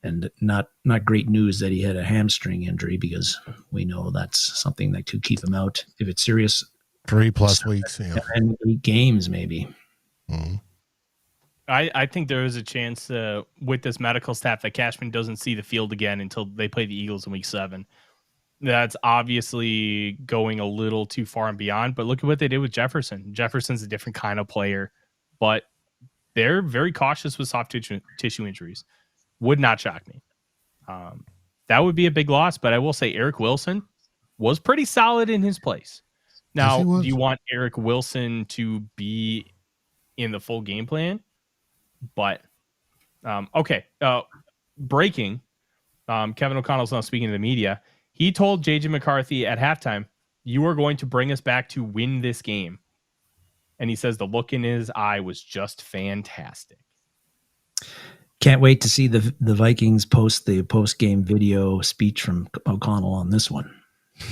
Speaker 3: And not great news that he had a hamstring injury, because we know that's something that could keep him out if it's serious.
Speaker 1: 3+ weeks, yeah.
Speaker 3: And 8 games maybe.
Speaker 1: Mm-hmm.
Speaker 4: I think there is a chance with this medical staff that Cashman doesn't see the field again until they play the Eagles in week 7. That's obviously going a little too far and beyond, but look at what they did with Jefferson. Jefferson's a different kind of player, but they're very cautious with soft tissue injuries. Would not shock me. That would be a big loss, but I will say Eric Wilson was pretty solid in his place. Now,
Speaker 1: Yes,
Speaker 4: do you want Eric Wilson to be in the full game plan? But, okay. Breaking, Kevin O'Connell's now speaking to the media. He told JJ McCarthy at halftime, "You are going to bring us back to win this game." And he says the look in his eye was just fantastic.
Speaker 3: Can't wait to see the Vikings post the post-game video speech from O'Connell on this one.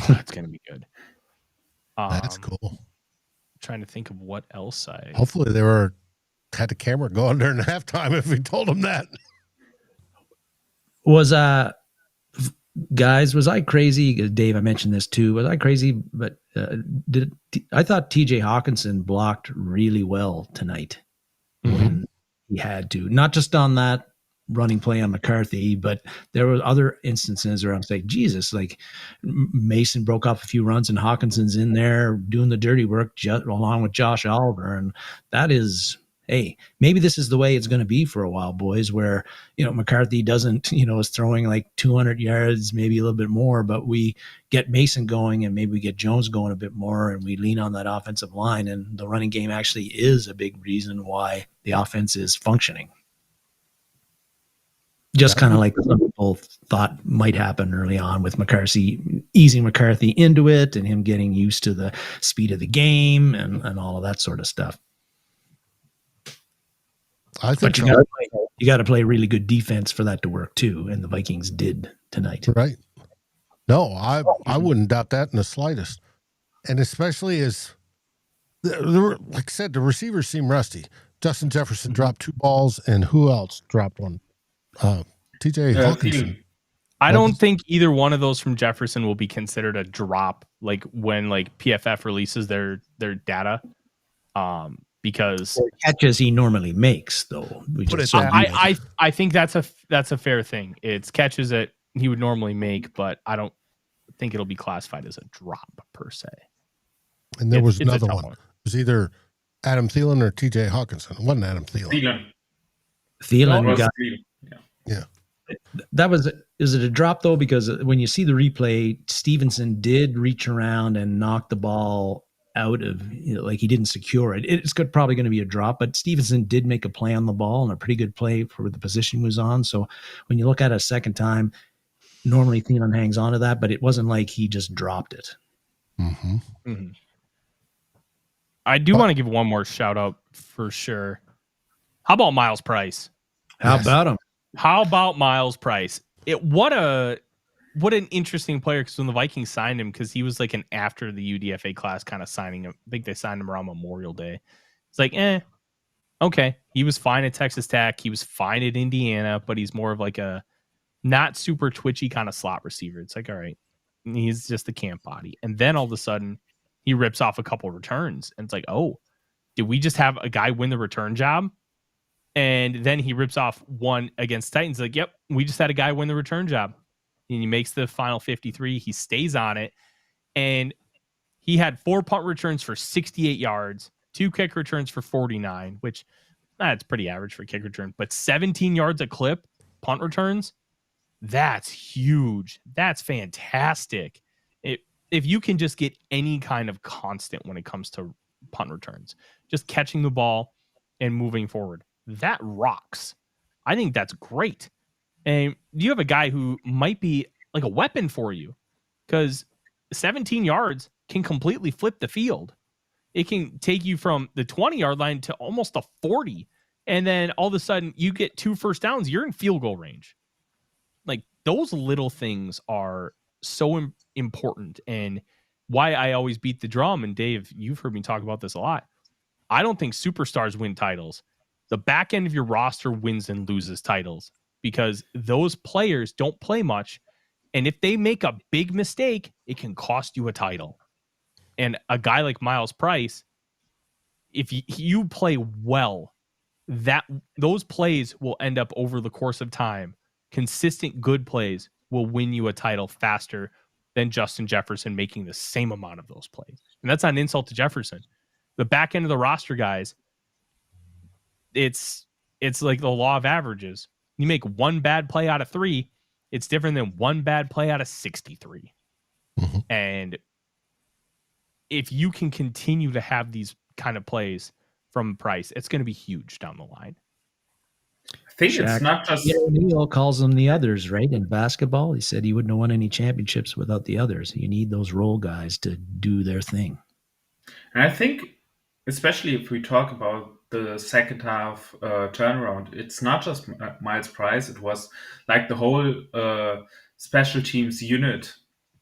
Speaker 4: That's going to be good.
Speaker 1: That's cool.
Speaker 4: Trying to think of what else
Speaker 1: Hopefully they had the camera going during halftime if we told them that.
Speaker 3: Guys, was I crazy? Dave, I mentioned this too. Was I crazy? But I thought TJ Hawkinson blocked really well tonight when he had to, not just on that running play on McCarthy, but there were other instances where I'm saying, Jesus, like Mason broke off a few runs and Hawkinson's in there doing the dirty work along with Josh Oliver. And that is, hey, maybe this is the way it's going to be for a while, boys, where, McCarthy doesn't, is throwing like 200 yards, maybe a little bit more, but we get Mason going and maybe we get Jones going a bit more and we lean on that offensive line. And the running game actually is a big reason why the offense is functioning. Just kind of like some people thought might happen early on with McCarthy, easing McCarthy into it and him getting used to the speed of the game and all of that sort of stuff.
Speaker 1: I think
Speaker 3: you got to play really good defense for that to work too, and the Vikings did tonight.
Speaker 1: Right? No, I wouldn't doubt that in the slightest, and especially as, like I said, the receivers seem rusty. Justin Jefferson dropped 2 balls, and who else dropped one? TJ Hawkinson.
Speaker 4: I don't think either one of those from Jefferson will be considered a drop, like when like PFF releases their data. Because
Speaker 3: catches he normally makes, though.
Speaker 4: I think that's a fair thing. It's catches that he would normally make, but I don't think it'll be classified as a drop per se.
Speaker 1: And there was another one. It was either Adam Thielen or TJ Hawkinson. It wasn't Adam Thielen.
Speaker 3: Thielen got.
Speaker 1: Yeah.
Speaker 3: Is it a drop though? Because when you see the replay, Stevenson did reach around and knock the ball out of, like he didn't secure it. It's probably going to be a drop, but Stevenson did make a play on the ball and a pretty good play for the position he was on. So when you look at it a second time, normally Thielen hangs on to that, but it wasn't like he just dropped it.
Speaker 1: Mm-hmm.
Speaker 4: Mm-hmm. I do want to give one more shout out for sure. How about Miles Price?
Speaker 3: How about him?
Speaker 4: How about Miles Price? What an interesting player, because when the Vikings signed him, because he was like an after the UDFA class kind of signing him. I think they signed him around Memorial Day. It's like, okay. He was fine at Texas Tech. He was fine at Indiana, but he's more of like a not super twitchy kind of slot receiver. It's like, all right, he's just the camp body. And then all of a sudden he rips off a couple returns. And it's like, oh, did we just have a guy win the return job? And then he rips off one against Titans. Like, yep, we just had a guy win the return job. And he makes the final 53. He stays on it. And he had 4 punt returns for 68 yards, 2 kick returns for 49, which that's pretty average for a kick return. But 17 yards a clip, punt returns, that's huge. That's fantastic. If you can just get any kind of constant when it comes to punt returns, just catching the ball and moving forward, that rocks. I think that's great. And you have a guy who might be like a weapon for you, because 17 yards can completely flip the field. It can take you from the 20-yard line to almost a 40. And then all of a sudden you get 2 first downs. You're in field goal range. Like, those little things are so important. And why I always beat the drum. And Dave, you've heard me talk about this a lot. I don't think superstars win titles. The back end of your roster wins and loses titles because those players don't play much. And if they make a big mistake, it can cost you a title. And a guy like Miles Price, if you play well, those plays will end up over the course of time. Consistent good plays will win you a title faster than Justin Jefferson making the same amount of those plays. And that's not an insult to Jefferson. The back end of the roster guys, it's like the law of averages. You make one bad play out of 3, it's different than one bad play out of 63.
Speaker 1: Mm-hmm.
Speaker 4: And if you can continue to have these kind of plays from Price, it's going to be huge down the line.
Speaker 2: I think
Speaker 3: Shaq,
Speaker 2: it's not just
Speaker 3: O'Neal calls them the others, right? In basketball, he said he wouldn't have won any championships without the others. You need those role guys to do their thing.
Speaker 2: And I think, especially if we talk about the second half turnaround, it's not just Miles Price. It was like the whole special teams unit.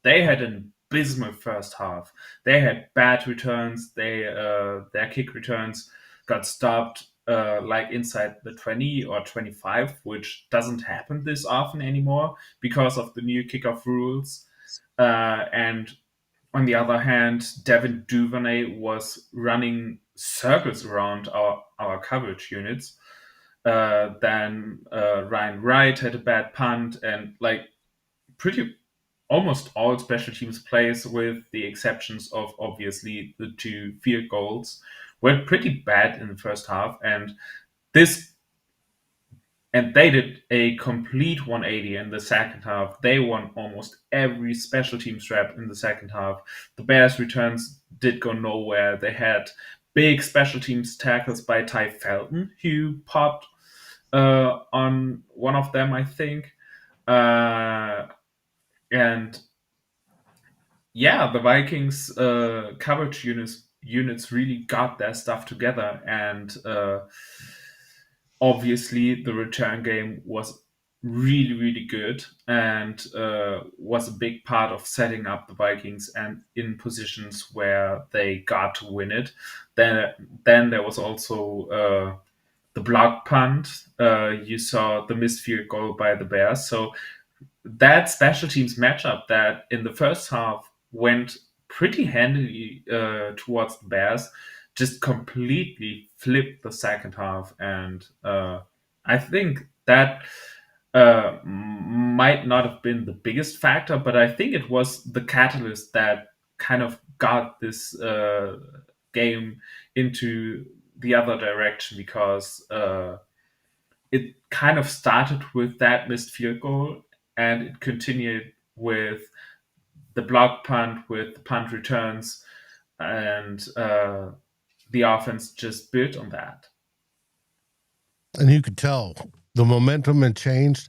Speaker 2: They had an abysmal first half. They had bad returns. Their kick returns got stopped like inside the 20 or 25, which doesn't happen this often anymore because of the new kickoff rules. And on the other hand, Devin Duvernay was running circles around our coverage units. Then Ryan Wright had a bad punt, and like almost all special teams plays, with the exceptions of obviously the 2 field goals, were pretty bad in the first half. And they did a complete 180 in the second half. They won almost every special teams rep in the second half. The Bears' returns did go nowhere. They had big special teams tackles by Ty Felton, who popped on one of them, I think. And yeah, the Vikings coverage units really got their stuff together, and obviously the return game was really, really good, and was a big part of setting up the Vikings and in positions where they got to win it. Then there was also the block punt. You saw the missed field goal by the Bears. So that special teams matchup that in the first half went pretty handily towards the Bears just completely flipped the second half. And I think that might not have been the biggest factor, but I think it was the catalyst that kind of got this game into the other direction, because it kind of started with that missed field goal, and it continued with the block punt, with the punt returns, and the offense just built on that.
Speaker 1: And you could tell the momentum had changed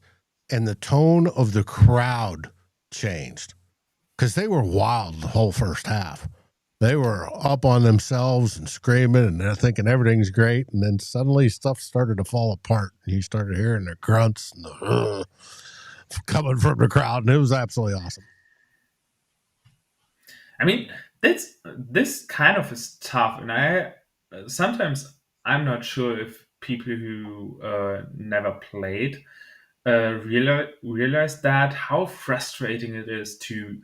Speaker 1: and the tone of the crowd changed, because they were wild the whole first half. They were up on themselves and screaming, and they're thinking everything's great. And then suddenly stuff started to fall apart, and you started hearing the grunts and the coming from the crowd, and it was absolutely awesome.
Speaker 2: I mean, this kind of is tough, and I'm not sure if people who never played realize that how frustrating it is to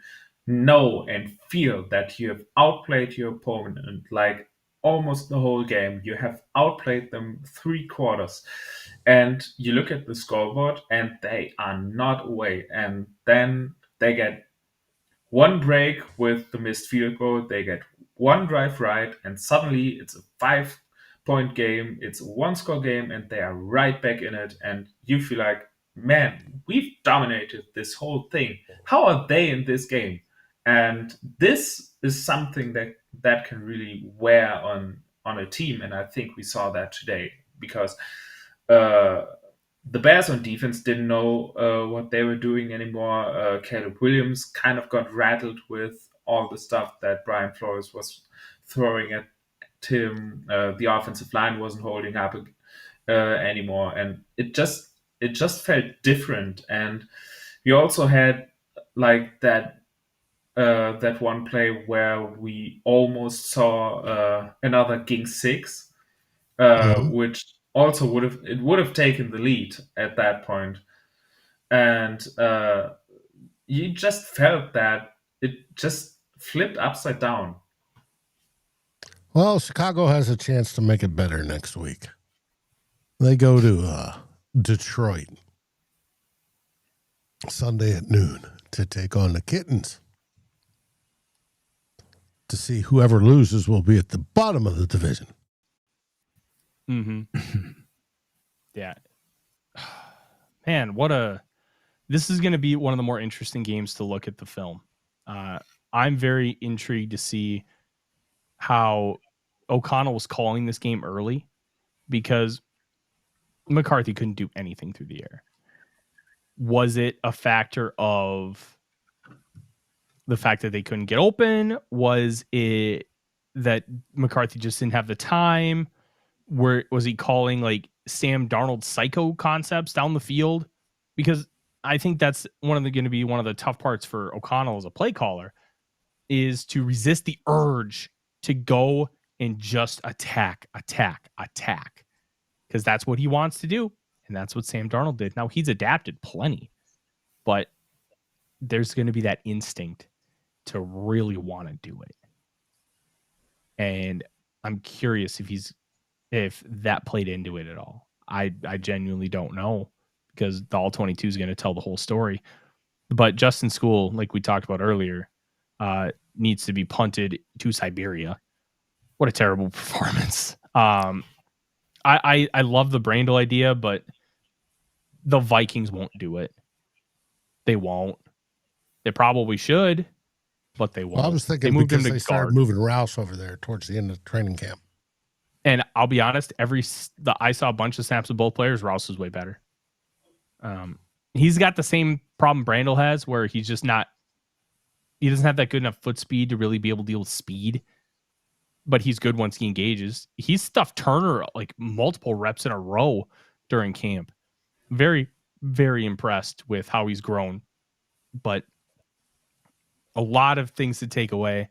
Speaker 2: know and feel that you have outplayed your opponent like almost the whole game. You have outplayed them 3 quarters, and you look at the scoreboard and they are not away, and then they get one break with the missed field goal, they get one drive right, and suddenly it's a 5-point game, it's a 1-score game, and they are right back in it, and you feel like, man, we've dominated this whole thing. How are they in this game? And this is something that can really wear on a team, and I think we saw that today, because the Bears on defense didn't know what they were doing anymore. Caleb Williams kind of got rattled with all the stuff that Brian Flores was throwing at him. The offensive line wasn't holding up anymore, and it just felt different. And we also had like that that one play where we almost saw another King 6, which also would have taken the lead at that point. And you just felt that it just flipped upside down.
Speaker 1: Well, Chicago has a chance to make it better next week. They go to Detroit Sunday at noon to take on the Kittens. To see whoever loses will be at the bottom of the division.
Speaker 4: Mm-hmm. Yeah. Man, this is going to be one of the more interesting games to look at the film. I'm very intrigued to see how O'Connell was calling this game early, because McCarthy couldn't do anything through the air. Was it a factor of the fact that they couldn't get open? Was it that McCarthy just didn't have the time? Was he calling like Sam Darnold psycho concepts down the field? Because I think that's going to be one of the tough parts for O'Connell as a play caller, is to resist the urge to go and just attack. Because that's what he wants to do. And that's what Sam Darnold did. Now, he's adapted plenty, but there's going to be that instinct to really want to do it. And I'm curious if that played into it at all. I genuinely don't know, because the All-22 is going to tell the whole story. But Justin SKOL, like we talked about earlier, needs to be punted to Siberia. What a terrible performance. I love the Brandel idea, but the Vikings won't do it. They won't. They probably should, but they won't.
Speaker 1: Well, I was thinking because they started moving Rouse over there towards the end of training camp.
Speaker 4: And I'll be honest, I saw a bunch of snaps of both players. Rouse was way better. He's got the same problem Brandel has, where he doesn't have that good enough foot speed to really be able to deal with speed, but he's good once he engages. He stuffed Turner like multiple reps in a row during camp. Very, very impressed with how he's grown, but a lot of things to take away.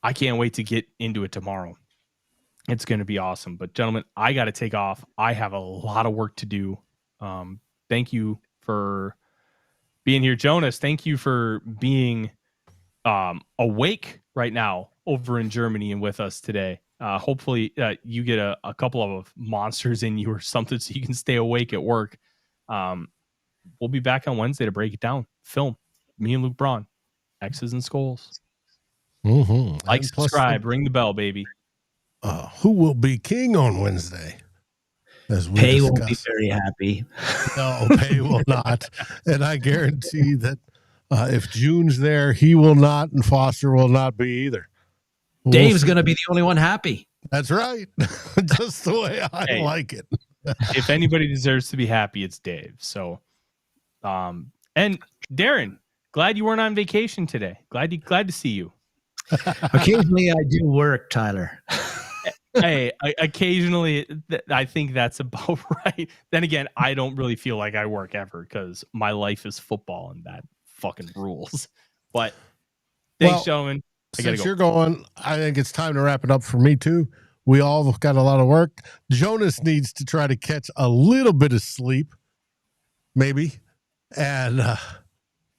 Speaker 4: I can't wait to get into it tomorrow. It's going to be awesome. But gentlemen, I got to take off. I have a lot of work to do. Thank you for being here, Jonas. Thank you for being awake right now over in Germany and with us today. Hopefully you get a couple of monsters in you or something so you can stay awake at work. We'll be back on Wednesday to break it down. Film. Me and Luke Braun. X's and SKOLs.
Speaker 1: Mm-hmm.
Speaker 4: Like, subscribe, ring the bell, baby.
Speaker 1: Who will be king on Wednesday?
Speaker 3: Pay won't be very happy.
Speaker 1: No, Pay will not. And I guarantee that if June's there, he will not, and Foster will not be either.
Speaker 3: Dave's going to be the only one happy.
Speaker 1: That's right. Just the way I like it.
Speaker 4: If anybody deserves to be happy, it's Dave. So, and Darren, glad you weren't on vacation today. Glad to see you.
Speaker 3: Occasionally I do work, Tyler.
Speaker 4: Hey, occasionally I think that's about right. Then again, I don't really feel like I work ever, because my life is football and that fucking rules. But thanks, gentlemen.
Speaker 1: Since you're going, I think it's time to wrap it up for me too. We all got a lot of work. Jonas needs to try to catch a little bit of sleep, maybe. And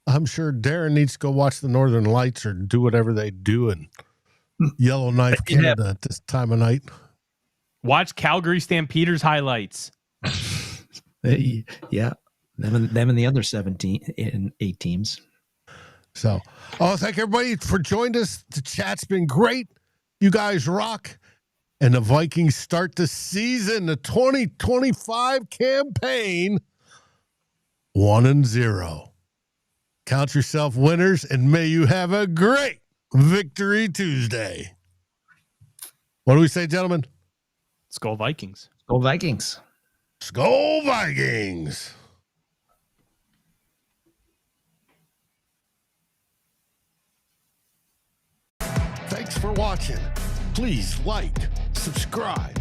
Speaker 1: I'm sure Darren needs to go watch the Northern Lights or do whatever they do in Yellowknife, Canada at this time of night.
Speaker 4: Watch Calgary Stampeders highlights.
Speaker 3: Yeah. Them and the other 8 teams.
Speaker 1: So, thank everybody for joining us. The chat's been great. You guys rock. And the Vikings start the season, the 2025 campaign, 1-0. Count yourself winners, and may you have a great Victory Tuesday. What do we say, gentlemen?
Speaker 4: SKOL Vikings.
Speaker 3: SKOL Vikings.
Speaker 1: SKOL Vikings. Thanks for watching. Please like, subscribe,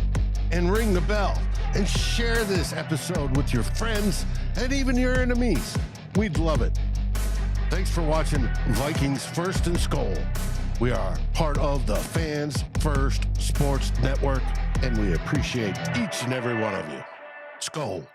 Speaker 1: and ring the bell, and share this episode with your friends and even your enemies. We'd love it. Thanks for watching Vikings First and SKOL. We are part of the Fans First Sports Network, and we appreciate each and every one of you. SKOL.